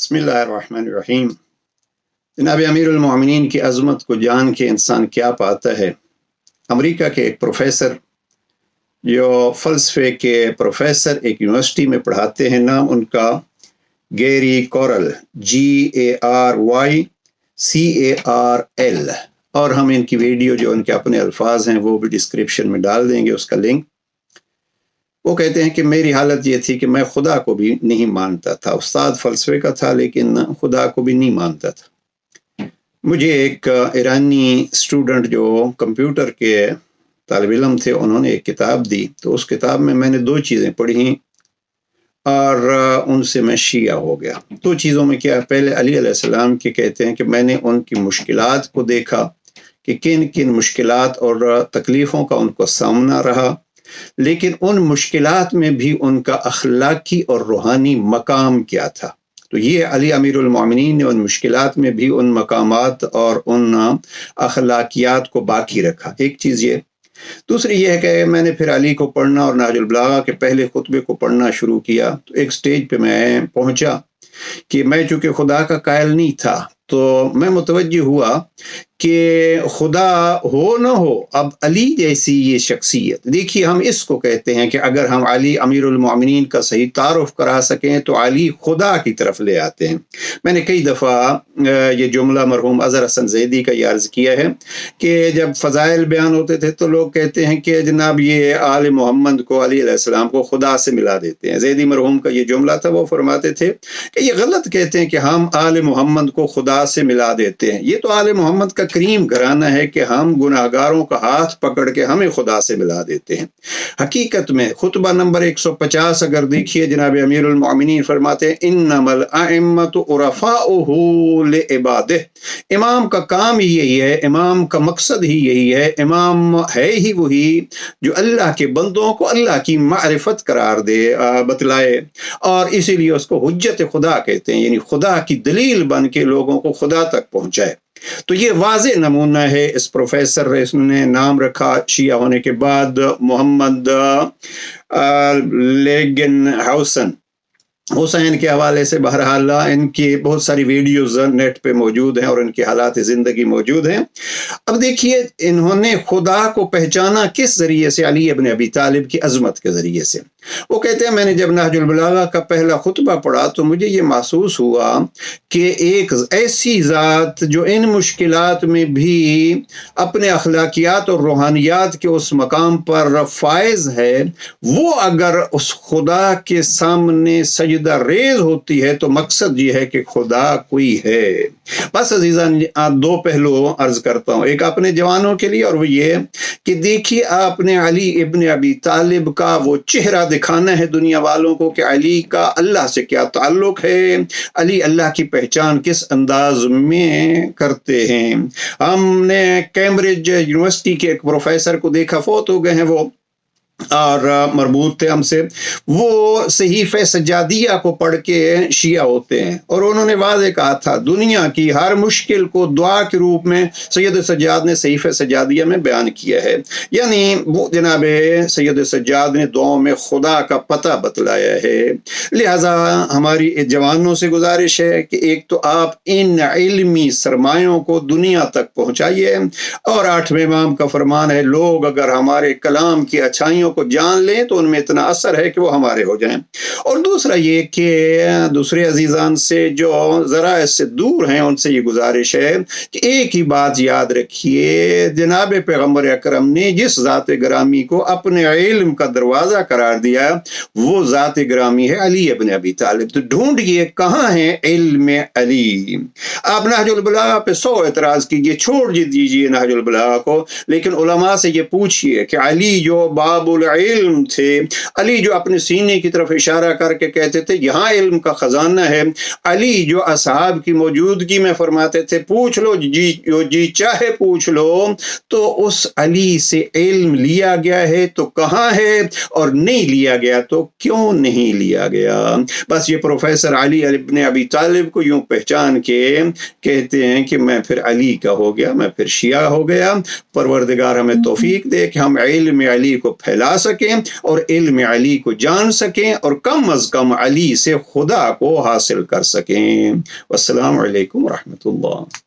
बिस्मिल्लाह अर्रहमान अर्रहीम। जनाब अमीर उल-मोमिनीन की अज़मत को जान के इंसान क्या पाता है। अमेरिका के एक प्रोफेसर जो फ़लसफ़े के प्रोफेसर एक यूनिवर्सिटी में पढ़ाते हैं, नाम उनका गैरी कोरल, GARYCARL, और हम इनकी वीडियो जो उनके अपने अल्फाज हैं वो भी डिस्क्रिप्शन में डाल देंगे, उसका लिंक। वो कहते हैं कि मेरी हालत ये थी कि मैं खुदा को भी नहीं मानता था। उस्ताद फ़लसफ़े का था लेकिन खुदा को भी नहीं मानता था। मुझे एक ईरानी स्टूडेंट जो कंप्यूटर के तालिब इल्म थे, उन्होंने एक किताब दी, तो उस किताब में मैंने दो चीज़ें पढ़ी और उनसे मैं शिया हो गया। दो चीज़ों में क्या है, पहले अली अलैहिस्सलाम के कहते हैं कि मैंने उनकी मुश्किलात को देखा कि किन किन मुश्किलात और तकलीफ़ों का उनको सामना रहा, लेकिन उन मुश्किलात में भी उनका अखलाकी और रूहानी मकाम क्या था। तो ये अली अमीरुल मोमिनीन ने उन मुश्किलात में भी उन मकामात और उन अखलाकियात को बाकी रखा। एक चीज़ ये। दूसरी ये है कि मैंने फिर अली को पढ़ना और नहजुल बलागा के पहले खुतबे को पढ़ना शुरू किया। तो एक स्टेज पे मैं पहुंचा कि मैं चूँकि खुदा का कायल नहीं था, तो मैं मुतवज्जि हुआ कि खुदा हो न हो, अब अली जैसी ये शख्सियत, देखिए हम इसको कहते हैं कि अगर हम अली अमीरुल मोमिनीन का सही तारुफ करा सकें तो अली खुदा की तरफ ले आते हैं। मैंने कई दफ़ा ये जुमला मरहूम अज़हर हसन ज़ैदी का ये अर्ज़ किया है कि जब फ़ज़ाइल बयान होते थे तो लोग कहते हैं कि जनाब ये आले मोहम्मद को, अली अलैहिस्सलाम को खुदा से मिला देते हैं। ज़ैदी मरहूम का ये जुमला था। वो फरमाते थे कि ये गलत कहते हैं कि हम आले मोहम्मद को खुदा से मिला देते हैं। ये तो आले मोहम्मद का करीम घराना है कि हम गुनाहगारों का हाथ पकड़ के हमें खुदा से मिला देते हैं। हकीकत में खुतबा नंबर 150 अगर देखिए, जनाब अमीरुल मोमिनीन फरमाते हैं इन्नमल अइम्मतु उरफ़ाउहु लिइबादिह, इमाम का काम ही यही है, इमाम का मकसद ही यही है, इमाम है ही वही जो अल्लाह के बंदों को अल्लाह की मारिफत करार दे, बतलाए, और इसीलिए उसको हुज्जत खुदा कहते हैं, यानी खुदा की दलील बन के लोगों को खुदा तक पहुंचाए। तो ये वाज़े नमूना है इस प्रोफेसर, इसने नाम रखा शिया होने के बाद मोहम्मद लेगिन हुसैन के हवाले से। बहरहाल इनकी बहुत सारी वीडियोज़ नेट पे मौजूद हैं और इनकी हालात ज़िंदगी मौजूद हैं। अब देखिए इन्होंने खुदा को पहचाना किस ज़रिए से, अली इब्न अबी तालिब की अज़मत के ज़रिए से। वो कहते हैं मैंने जब नहजुल बलागा का पहला खुतबा पढ़ा तो मुझे ये महसूस हुआ कि एक ऐसी ज़ात जो इन मुश्किलात में भी अपने अखलाकियात और रूहानियात के उस मकाम पर फायज़ है, वो अगर उस खुदा के सामने सजदा रेज होती है तो मकसद ये है कि खुदा कोई है। बस अजीज़ान, दो पहलू अर्ज करता हूँ, एक अपने जवानों के लिए और वो ये कि देखिए आपने अली इब्न अबी तालिब का वो चेहरा दिखाना है दुनिया वालों को कि अली का अल्लाह से क्या ताल्लुक है, अली अल्लाह की पहचान किस अंदाज में करते हैं। हमने कैम्ब्रिज यूनिवर्सिटी के एक प्रोफेसर को देखा, फौत हो गए हैं वो और मरबूत थे हमसे। वो सहीफ़े सज्जादिया को पढ़ के शिया होते हैं और उन्होंने वाज़े कहा था दुनिया की हर मुश्किल को दुआ के रूप में सैयद सज्जाद ने सहीफ़े सज्जादिया में बयान किया है। यानी वो जनाब सैयद सज्जाद ने दुआओं में खुदा का पता बतलाया है। लिहाजा हमारी जवानों से गुजारिश है कि एक तो आप इन इल्मी सरमायों को दुनिया तक पहुँचाइए, और 8वें इमाम का फरमान है लोग अगर हमारे कलाम की अच्छाइयों को जान लें तो उनमें इतना असर है कि वो हमारे हो जाएं। और दूसरा ये कि दूसरे अजीजान से जो ज़रा इससे दूर हैं उनसे ये गुजारिश है कि एक ही बात याद रखिए, जनाब पैगम्बर अकरम ने जिस ज़ात ग्रामी को अपने इल्म का दरवाज़ा करार दिया वो ज़ात ग्रामी है अली इब्न अबी तालिब। तो ढूंढिए कहाँ है इल्म अली। आप नहजुल बलागा पे 100 एतराज़ कीजिए, छोड़ दीजिए नहजुल बलागा को, लेकिन उलमा से ये पूछिए कि अली जो बाबुल इल्म थे, अली जो अपने सीने की तरफ इशारा करके कहते थे यहाँ इल्म का खजाना है, अली जो असहाब की मौजूदगी में फरमाते थे पूछ लो जी चाहे पूछ लो, तो उस अली से इल्म लिया गया है तो कहाँ है, और नहीं लिया गया तो क्यों नहीं लिया गया। बस ये प्रोफेसर अली इब्न अबी तालिब को यूं पहचान के कहते हैं कि मैं फिर अली का हो गया, मैं फिर शिया हो गया। परवरदिगार हमें तौफीक दे कि हम इल्म अली को फैला پھیلا سکیں اور علم علی کو جان سکیں اور کم از کم علی سے خدا کو حاصل کر سکیں۔ والسلام علیکم ورحمۃ اللہ۔